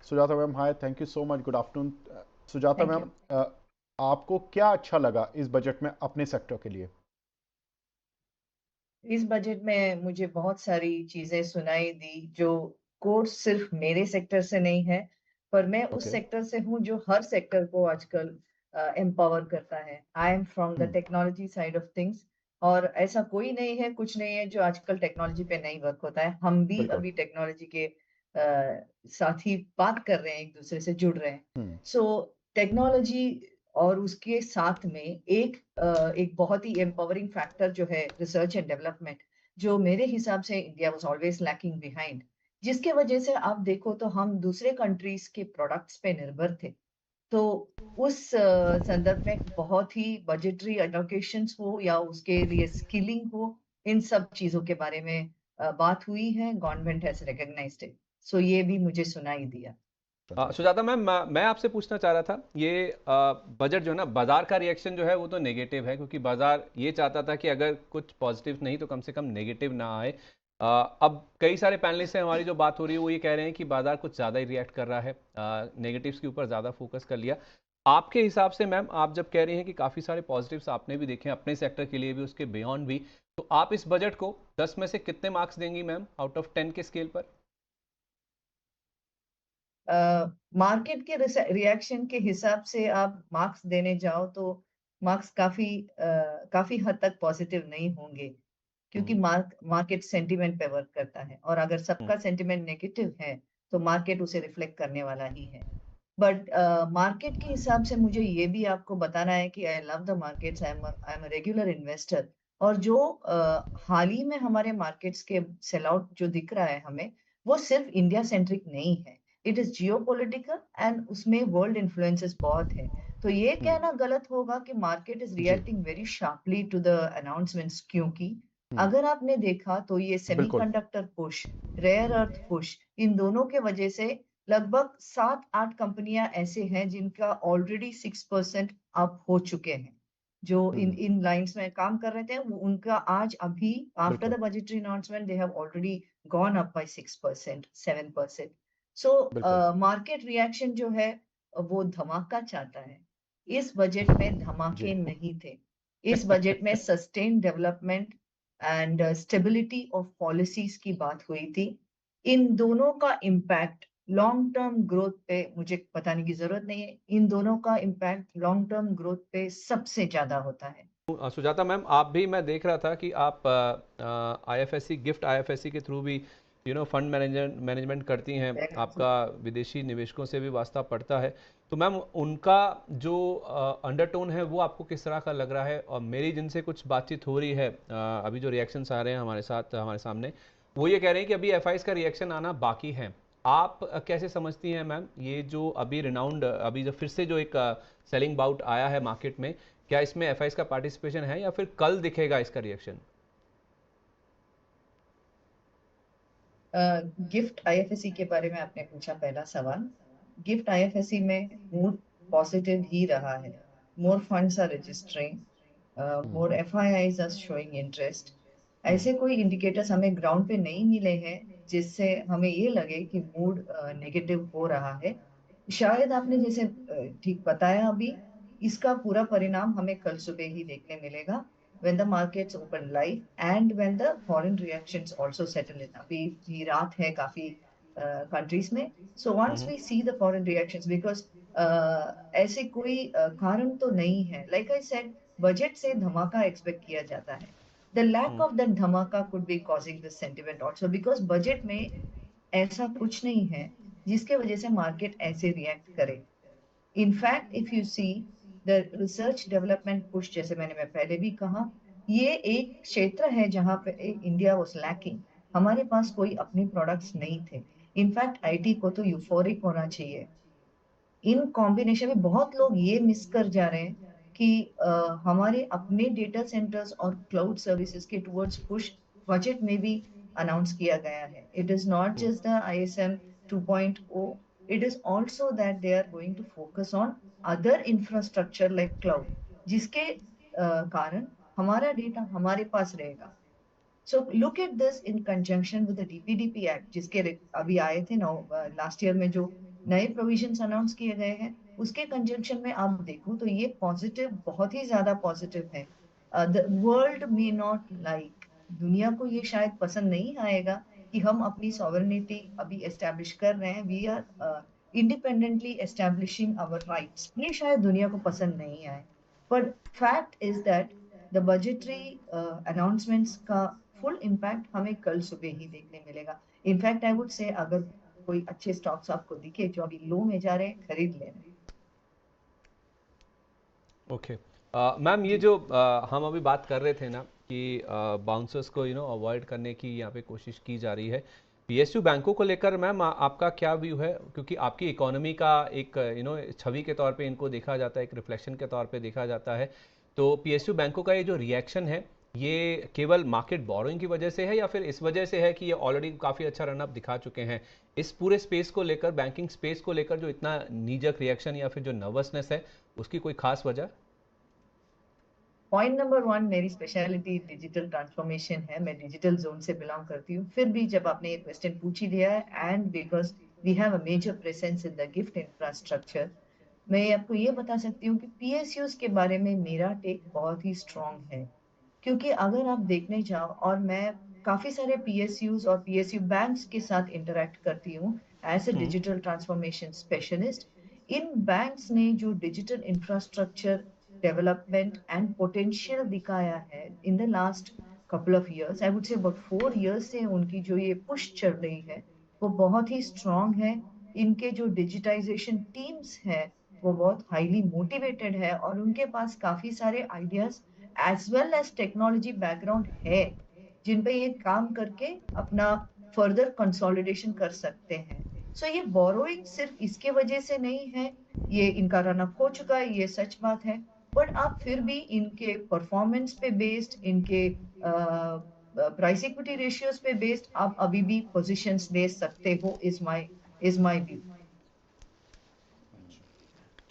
Sujata ma'am, hi, thank you so much, good afternoon. Sujata thank ma'am, you. आपको क्या अच्छा लगा इस बजट में अपने सेक्टर के लिए? इस बजट में मुझे बहुत सारी चीजें सुनाई दी जो कोर्स सिर्फ मेरे सेक्टर से नहीं है, पर मैं उस ओके। सेक्टर से हूँ जो हर सेक्टर को आजकल एम्पावर करता है। I am from the hmm. Technology side of things. और ऐसा कोई नहीं है, कुछ नहीं है जो आजकल टेक्नोलॉजी पे नहीं वर्क होता है। हम भी बिल्कुल। अभी टेक्नोलॉजी के साथ ही बात कर रहे हैं, एक दूसरे से जुड़ रहे हैं। हम्म। सो टेक्नोलॉजी और उसके साथ में एक बहुत ही एम्पावरिंग फैक्टर जो है रिसर्च एंड डेवलपमेंट, जो मेरे हिसाब से India was always lacking behind. जिसके वजह से आप देखो तो हम दूसरे कंट्रीज के प्रोडक्ट्स पे निर्भर थे। तो उस संदर्भ में बहुत ही बजटरी एलोकेशंस हो या उसके लिए स्किलिंग हो, इन सब चीजों के बारे में बात हुई है। Government has recognised it. So ये भी मुझे सुनाई दिया। फैंटास्टिक। सुजाता मैम, मैं आपसे पूछना चाह रहा था, ये बजट जो है ना, बाजार का रिएक्शन जो है वो तो नेगेटिव है, क्योंकि बाजार ये चाहता था कि अगर कुछ पॉजिटिव नहीं तो कम से कम नेगेटिव ना आए। अब कई सारे पैनलिस्ट से हमारी जो बात हो रही है वो ये कह रहे हैं कि बाजार कुछ ज़्यादा ही रिएक्ट कर रहा है, नेगेटिव्स के ऊपर ज़्यादा फोकस कर लिया। आपके हिसाब से मैम, आप जब कह रही हैं कि काफ़ी सारे पॉजिटिव्स आपने भी देखे हैं अपने सेक्टर के लिए भी, उसके बियॉन्ड भी, तो आप इस बजट को 10 में से कितने मार्क्स देंगी मैम, आउट ऑफ 10 के स्केल पर? मार्केट के रिएक्शन के हिसाब से आप मार्क्स देने जाओ तो मार्क्स काफी हद तक पॉजिटिव नहीं होंगे, क्योंकि हम्म। मार्केट सेंटिमेंट पे वर्क करता है, और अगर हम्म। सबका सेंटिमेंट नेगेटिव है तो मार्केट उसे रिफ्लेक्ट करने वाला ही है। बट मार्केट के हिसाब से मुझे ये भी आपको बताना है कि I love the markets. I am regular investor. और जो हाल ही में हमारे मार्केट्स के सेल आउट जो दिख रहा है हमें, वो सिर्फ इंडिया सेंट्रिक नहीं है। It is geopolitical and उसमें वर्ल्ड इन्फ्लुएंसेस बहुत है। तो ये हम्म। कहना गलत होगा कि मार्केट इज जी। Reacting very sharply to the announcements, क्योंकि हम्म। अगर आपने देखा तो ये बिल्कुल। Semiconductor push, rare earth push, इन दोनों के वजह से लगभग 7-8 कंपनियां ऐसे हैं जिनका ऑलरेडी 6% अप हो चुके हैं। जो इन हम्म। इन लाइंस में काम कर रहे थे उनका आज अभी आफ्टर बिल्कुल। The budgetary announcement they have already gone up by 6%, 7%। सो बिल्कुल। मार्केट रिएक्शन जो है वो धमाका चाहता है। इस बजट में धमाके जी। नहीं थे। इस बजट में sustain development and stability of policies की बात हुई थी। इन दोनों का इम्पैक्ट लॉन्ग टर्म ग्रोथ पे मुझे बताने की जरूरत नहीं है। इन दोनों का इम्पैक्ट लॉन्ग टर्म ग्रोथ पे सबसे ज्यादा होता है। सुजाता मैम, आप भी, मैं देख रहा था कि आप आईएफएससी, गिफ्ट आईएफएससी के थ्रू भी फंड मैनेजमेंट करती हैं, आपका विदेशी निवेशकों से भी वास्ता पड़ता है। तो मैम, उनका जो अंडरटोन है वो आपको किस तरह का लग रहा है? और मेरी जिनसे कुछ बातचीत हो रही है, अभी जो रिएक्शंस आ रहे हैं हमारे साथ, हमारे सामने, वो ये कह रहे हैं कि अभी एफआईज का रिएक्शन आना बाकी है। आप कैसे समझती हैं मैम, ये जो अभी रिनाउंड, अभी जो फिर से जो एक सेलिंग बाउट आया है मार्केट में, क्या इसमें एफआईज का पार्टिसिपेशन है या फिर कल दिखेगा इसका रिएक्शन? गिफ्ट आईएफएससी के बारे में आपने पूछा पहला सवाल। गिफ्ट आईएफएससी में मूड पॉजिटिव ही रहा है। More funds are registering, hmm. More FIIs are showing interest. Hmm. ऐसे कोई इंडिकेटर्स हमें ग्राउंड पे नहीं मिले हैं जिससे हमें ये लगे कि मूड नेगेटिव हो रहा है। शायद आपने जैसे ठीक बताया अभी, इसका पूरा परिणाम हमें कल सुबह ही देखने मिलेगा, when the markets open live and when the foreign reactions also settle in। अभी भी रात है काफी कंट्रीज में। So once hmm. We see the foreign reactions, because ऐसे कोई कारण तो नहीं है। लाइक आई सेड, बजट से धमाका एक्सपेक्ट किया जाता है। The lack hmm. Of that धमाका could be causing this sentiment also, because budget में ऐसा कुछ नहीं है जिसके वजह से मार्केट ऐसे रिएक्ट करे। In fact if you see the research development push, जैसे मैं पहले भी कहा, ये एक क्षेत्र है जहां पे इंडिया वाज लैकिंग। हमारे पास कोई अपने प्रोडक्ट्स नहीं थे। इनफैक्ट आईटी को तो यूफोरिक होना चाहिए। इन कॉम्बिनेशन में बहुत लोग ये मिस कर जा रहे हैं कि हमारे अपने डेटा सेंटर्स और क्लाउड सर्विसेज के टुवर्ड्स पुश बजट में भी अनाउंस किया गया है। It is not hmm. Just the ISM 2.0, it is also that they are going to focus on other infrastructure like cloud, जिसके कारण हमारा डेटा हमारे पास रहेगा। So look at this in conjunction with the DPDP act, जिसके अभी आए थे ना लास्ट ईयर में, जो नए प्रोविजंस अनाउंस किए गए हैं, उसके कंजंक्शन में आप देखो तो ये पॉजिटिव, बहुत ही ज्यादा पॉजिटिव है। The world may not like, दुनिया को ये शायद पसंद नहीं आएगा कि हम अपनी सॉवरेनिटी अभी एस्टेब्लिश कर रहे हैं, we are independently establishing our rights, ये शायद दुनिया को पसंद नहीं आए। पर fact is that the budgetary announcements का फुल इम्पैक्ट हमें कल सुबह ही देखने मिलेगा। इनफैक्ट आई वुड से अगर कोई अच्छे स्टॉक्स आपको दिखे जो अभी लो में जा रहे हैं, खरीद लेना। ओके मैम, ये जी। जो हम अभी बात कर रहे थे ना कि बाउंसर्स को अवॉइड करने की यहाँ पे कोशिश की जा रही है, पीएसयू बैंकों को लेकर मैम आपका क्या व्यू है? क्योंकि आपकी इकोनॉमी का एक छवि के तौर पे इनको देखा जाता है, एक रिफ्लेक्शन के तौर पे देखा जाता है। तो पीएसयू बैंकों का ये जो रिएक्शन है, ये केवल मार्केट बोरोइंग की वजह से है या फिर इस वजह से है कि ये ऑलरेडी काफ़ी अच्छा रनअप दिखा चुके हैं? इस पूरे स्पेस को लेकर, बैंकिंग स्पेस को लेकर जो इतना नीजक रिएक्शन या फिर जो नर्वसनेस है, उसकी कोई खास वजह? पॉइंट नंबर 1, मेरी स्पेशलिटी डिजिटल ट्रांसफॉर्मेशन है, मैं डिजिटल जोन से बिलोंग करती हूँ। फिर भी जब आपने ये क्वेश्चन पूछ ही दिया है, and because we have a major presence in the gift infrastructure, मैं आपको ये बता सकती हूँ कि पीएसयूज के बारे में मेरा टेक बहुत ही स्ट्रांग है। क्योंकि अगर आप देखने जाओ, और मैं काफी सारे पीएसयूज और पीएसयू बैंक्स के साथ इंटरेक्ट करती हूँ as a hmm. Digital transformation specialist, इन बैंक्स ने जो digital infrastructure development and potential दिखाया है in the last couple of years, I would say about 4 years से उनकी जो ये पुश चल रही है वो बहुत ही स्ट्रांग है। इनके जो डिजिटाइजेशन टीम्स है वो बहुत हाईली मोटिवेटेड है, और उनके पास काफी सारे ideas as well as technology background है जिन पे ये काम करके अपना फर्दर कंसोलिडेशन कर सकते हैं। सो ये बोरोइंग सिर्फ इसके वजह से नहीं है, ये इनका रनअप हो चुका है, ये सच बात है। बट आप फिर भी इनके परफॉर्मेंस पे बेस्ड, इनके प्राइस इक्विटी रेशियोज पे बेस्ड आप अभी भी पोजीशंस ले सकते हो, इज माय व्यू।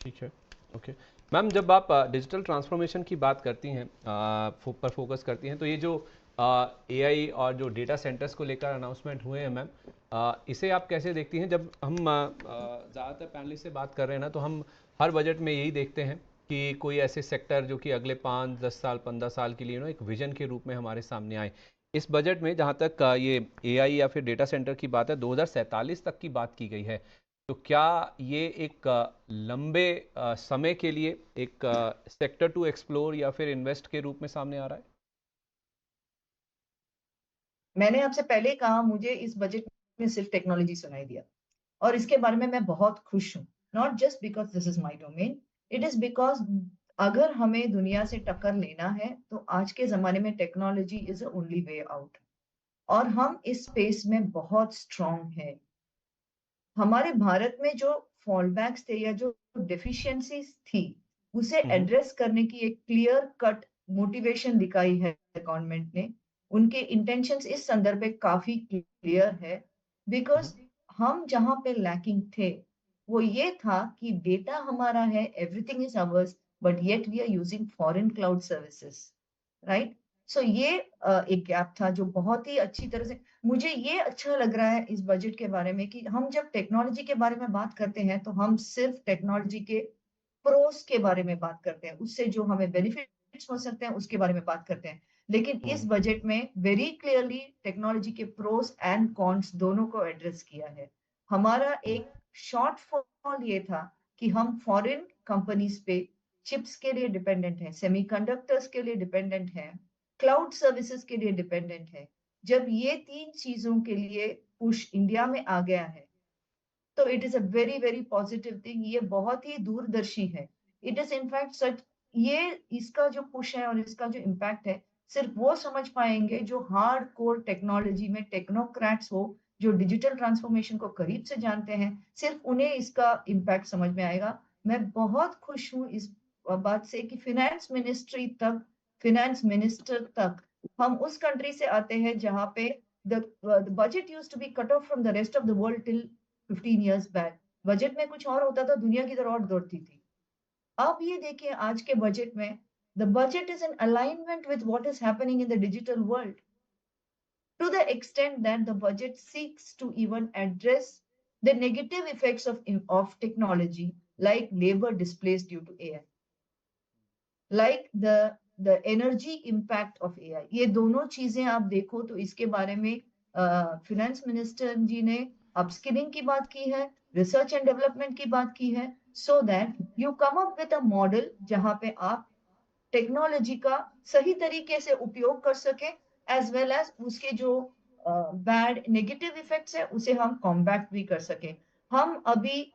ठीक है। ओके मैम, जब आप डिजिटल ट्रांसफॉर्मेशन की बात करती हैं, पर फोकस करती हैं, तो ये जो एआई और जो डेटा सेंटर्स को लेकर अनाउंसमेंट हुए हैं मैम, इसे आप कैसे देखती हैं? जब हम ज़्यादातर पैनलिस्ट से बात कर रहे हैं ना, तो हम हर बजट में यही देखते हैं कि कोई ऐसे सेक्टर जो कि अगले 5-10 साल 15 साल के लिए एक विजन के रूप में हमारे सामने आए। इस बजट में जहाँ तक ये एआई या फिर डेटा सेंटर की बात है, 2047 तक की बात की गई है। तो क्या ये एक लंबे समय के लिए एक सेक्टर टू एक्सप्लोर या फिर इन्वेस्ट के रूप में सामने आ रहा है? मैंने आपसे पहले कहा मुझे इस बजट में सिर्फ टेक्नोलॉजी सुनाई दिया, और इसके बारे में मैं बहुत खुश हूँ। Not just because this is my domain, it is because अगर हमें दुनिया से टक्कर लेना है तो आज के जमाने में technology is the only way out, और हम इस स्पेस में बहुत स्ट्रांग है। हमारे भारत में जो फॉलबैक्स थे या जो डेफिशिएंसीज थी, उसे हम्म। एड्रेस करने की एक क्लियर कट मोटिवेशन दिखाई है गवर्नमेंट ने। उनके इंटेंशंस इस संदर्भ में काफी क्लियर है, हम्म। बिकॉज हम जहां पे लैकिंग थे वो ये था कि डेटा हमारा है, everything is ours, but yet we are using foreign cloud services, right. So ये एक गैप था जो बहुत ही अच्छी तरह से, मुझे ये अच्छा लग रहा है इस बजट के बारे में कि हम जब टेक्नोलॉजी के बारे में बात करते हैं तो हम सिर्फ टेक्नोलॉजी के प्रोस के बारे में बात करते हैं, उससे जो हमें बेनिफिट्स हो सकते हैं उसके बारे में बात करते हैं। लेकिन इस हम्म। बजट में वेरी क्लियरली टेक्नोलॉजी के प्रोस एंड कॉन्स दोनों को एड्रेस किया है। हमारा एक शॉर्टफॉल ये था कि हम फॉरेन कंपनीज पे चिप्स के लिए डिपेंडेंट है, सेमीकंडक्टर्स के लिए डिपेंडेंट है, क्लाउड सर्विसेज के लिए डिपेंडेंट है। जब ये तीन चीजों के लिए पुश इंडिया में आ गया है तो it is a very very positive thing, ये बहुत ही दूरदर्शी है। इट इज इनफैक्ट सच, ये इसका जो पुश है और इसका जो इम्पैक्ट है सिर्फ वो समझ पाएंगे जो हार्ड कोर टेक्नोलॉजी में टेक्नोक्रेट्स हो, जो डिजिटल ट्रांसफॉर्मेशन को करीब से जानते हैं, सिर्फ उन्हें इसका इम्पैक्ट समझ में आएगा। मैं बहुत खुश हूँ इस बात से कि फाइनेंस मिनिस्ट्री तक, फाइनेंस मिनिस्टर तक, हम उस कंट्री से आते हैं जहां पे the budget used to be cut off from the rest of the world till 15 years back। Budget में कुछ और होता था, दुनिया की तरह और दौड़ती थी। अब ये देखिए आज के बजट में the budget is in alignment with what is happening in the digital world, to the extent that the budget seeks to even address the negative effects of technology like labor displaced due to AI, like the energy impact of AI. ये दोनों चीजें आप देखो तो इसके बारे में finance minister जी ने अपस्किलिंग की बात की है, रिसर्च एंड डेवलपमेंट की बात की है, so that you come up with a model जहां पे आप टेक्नोलॉजी का सही तरीके से उपयोग कर सके, एज वेल एज उसके जो बैड नेगेटिव इफेक्ट्स है उसे हम कॉम्बैट भी कर सके। हम अभी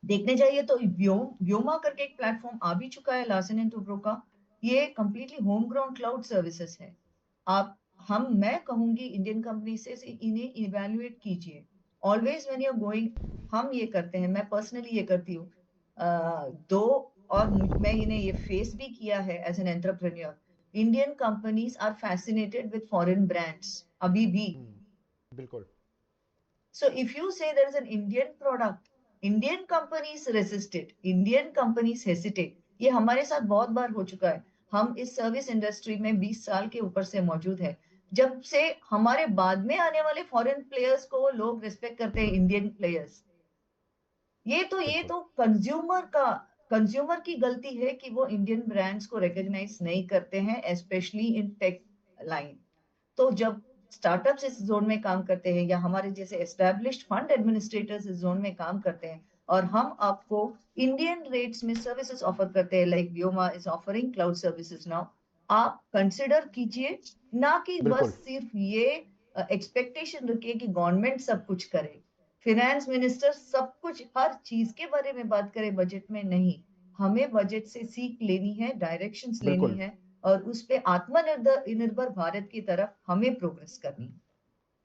देखने जाइए तो व्योमा करके एक प्लेटफॉर्म आ भी चुका है लार्सन एंड टुब्रो का। ये completely home ground cloud services है। मैं कहूंगी इंडियन कंपनी से इन्हें इवेल्युएट कीजिए। Always when you are going, हम ये करते हैं, मैं पर्सनली ये करती हूँ और मैं इन्हें ये फेस भी किया है as an entrepreneur. Indian companies are fascinated with foreign brands अभी भी। बिल्कुल। So if you say there is an Indian product, Indian companies resist it, Indian companies hesitate. ये हमारे साथ बहुत बार हो चुका है। हम इस सर्विस इंडस्ट्री में 20 साल के ऊपर से मौजूद है। जब से हमारे बाद में आने वाले फॉरेन प्लेयर्स को लोग रिस्पेक्ट करते हैं इंडियन प्लेयर्स। ये तो कंज्यूमर की गलती है कि वो इंडियन ब्रांड्स को रिकॉग्नाइज नहीं करते हैं, स्पेशली इन टेक लाइन। तो जब स्टार्टअप्स इस जोन में काम करते हैं या हमारे जैसे एस्टैब्लिश्ड फंड एडमिनिस्ट्रेटर्स इस जोन में काम करते हैं और हम आपको इंडियन रेट्स में सर्विसेज ऑफर करते हैं, like Vyoma is offering cloud services now, आप कंसिडर कीजिए, ना कि बस सिर्फ ये एक्सपेक्टेशन रखिए कि गवर्नमेंट सब कुछ करे, फिनेंस मिनिस्टर सब कुछ हर चीज के बारे में बात करे बजट में। नहीं, हमें बजट से सीख लेनी है, डायरेक्शंस लेनी है और उस पे आत्मनिर्भर भारत की तरफ हमें प्रोग्रेस करनी है।